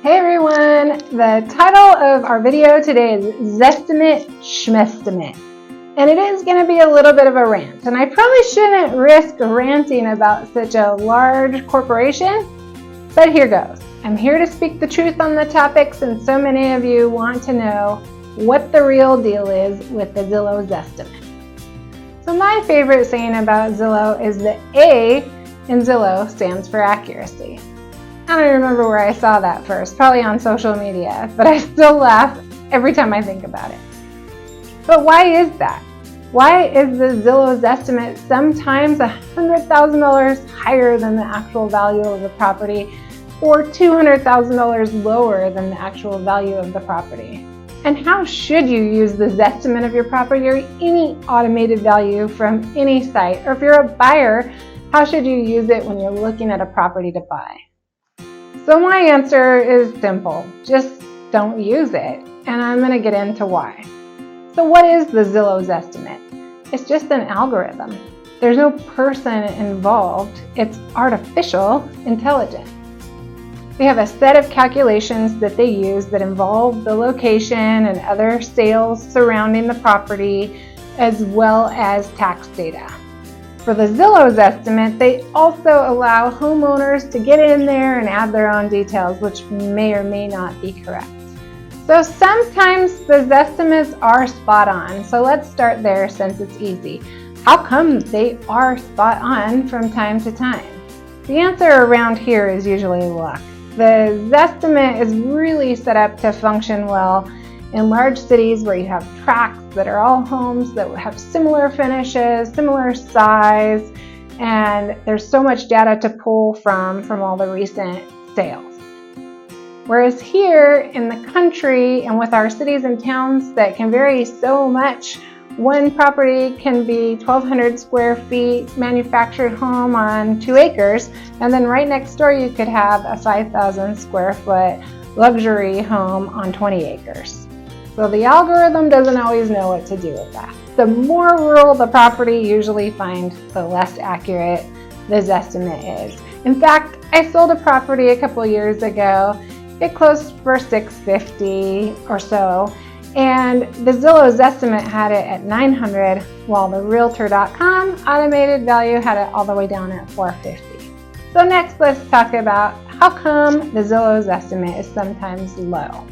Hey everyone! The title of our video today is Zestimate Schmestimate. And it is going to be a little bit of a rant. And I probably shouldn't risk ranting about such a large corporation, but here goes. I'm here to speak the truth on the topic since so many of you want to know what the real deal is with the Zillow Zestimate. So my favorite saying about Zillow is that A in Zillow stands for accuracy. I don't remember where I saw that first, probably on social media, but I still laugh every time I think about it. But why is that? Why is the Zillow Zestimate sometimes $100,000 higher than the actual value of the property or $200,000 lower than the actual value of the property? And how should you use the Zestimate of your property or any automated value from any site? Or if you're a buyer, how should you use it when you're looking at a property to buy? So my answer is simple, just don't use it, and I'm going to get into why. So what is the Zillow Zestimate? It's just an algorithm. There's no person involved, it's artificial intelligence. They have a set of calculations that they use that involve the location and other sales surrounding the property, as well as tax data. For the Zillow Zestimate, they also allow homeowners to get in there and add their own details, which may or may not be correct. So sometimes the Zestimates are spot on. So let's start there since it's easy. How come they are spot on from time to time? The answer around here is usually luck. The Zestimate is really set up to function well in large cities where you have tracts that are all homes that have similar finishes, similar size, and there's so much data to pull from all the recent sales. Whereas here in the country and with our cities and towns that can vary so much, one property can be 1,200 square feet manufactured home on 2 acres, and then right next door you could have a 5,000 square foot luxury home on 20 acres. So the algorithm doesn't always know what to do with that. The more rural the property usually finds, the less accurate the Zestimate is. In fact, I sold a property a couple years ago. It closed for $650 or so, and the Zillow Zestimate had it at $900, while the Realtor.com automated value had it all the way down at $450. So next, let's talk about how come the Zillow Zestimate is sometimes low.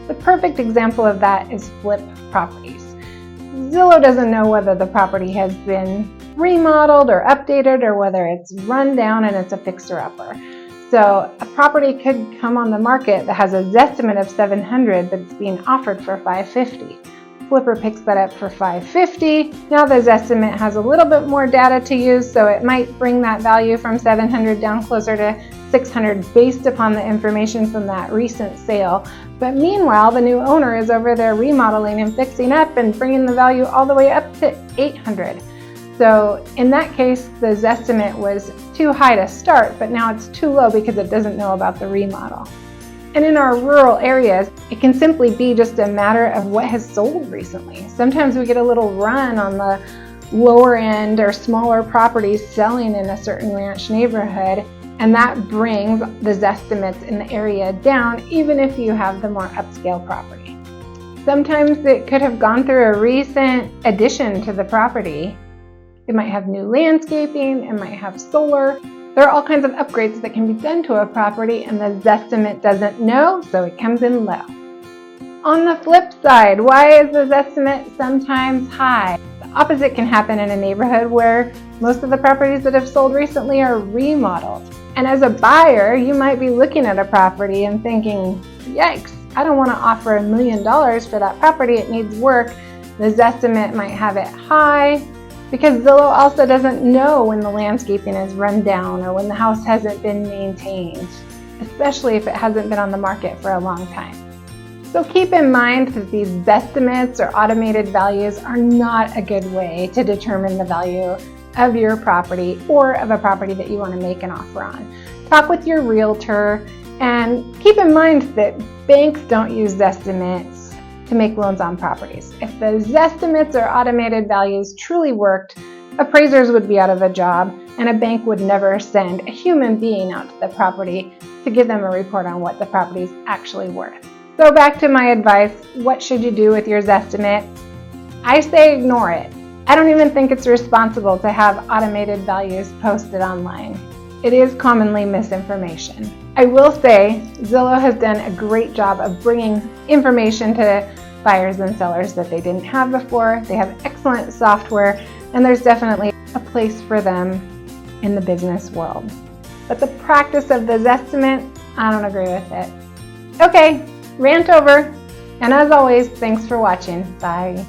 The perfect example of that is flip properties. Zillow doesn't know whether the property has been remodeled or updated or whether it's run down and it's a fixer-upper. So a property could come on the market that has a Zestimate of $700 but it's being offered for $550. Flipper picks that up for $550. Now the Zestimate has a little bit more data to use, so it might bring that value from $700 down closer to $600 based upon the information from that recent sale. But meanwhile, the new owner is over there remodeling and fixing up and bringing the value all the way up to $800. So in that case, the Zestimate was too high to start, but now it's too low because it doesn't know about the remodel. And in our rural areas, it can simply be just a matter of what has sold recently. Sometimes we get a little run on the lower end or smaller properties selling in a certain ranch neighborhood, and that brings the Zestimates in the area down, even if you have the more upscale property. Sometimes it could have gone through a recent addition to the property. It might have new landscaping, it might have solar. There are all kinds of upgrades that can be done to a property and the Zestimate doesn't know, so it comes in low. On the flip side, why is the Zestimate sometimes high? The opposite can happen in a neighborhood where most of the properties that have sold recently are remodeled. And as a buyer, you might be looking at a property and thinking, yikes, I don't want to offer $1 million for that property, it needs work. The Zestimate might have it high, because Zillow also doesn't know when the landscaping is run down or when the house hasn't been maintained, especially if it hasn't been on the market for a long time. So keep in mind that these Zestimates or automated values are not a good way to determine the value of your property or of a property that you want to make an offer on. Talk with your realtor and keep in mind that banks don't use Zestimates to make loans on properties. If the Zestimates or automated values truly worked, appraisers would be out of a job and a bank would never send a human being out to the property to give them a report on what the property is actually worth. So back to my advice, what should you do with your Zestimate? I say ignore it. I don't even think it's responsible to have automated values posted online. It is commonly misinformation. I will say Zillow has done a great job of bringing information to buyers and sellers that they didn't have before. They have excellent software, and there's definitely a place for them in the business world. But the practice of the Zestimate, I don't agree with it. Okay, rant over. And as always, thanks for watching. Bye.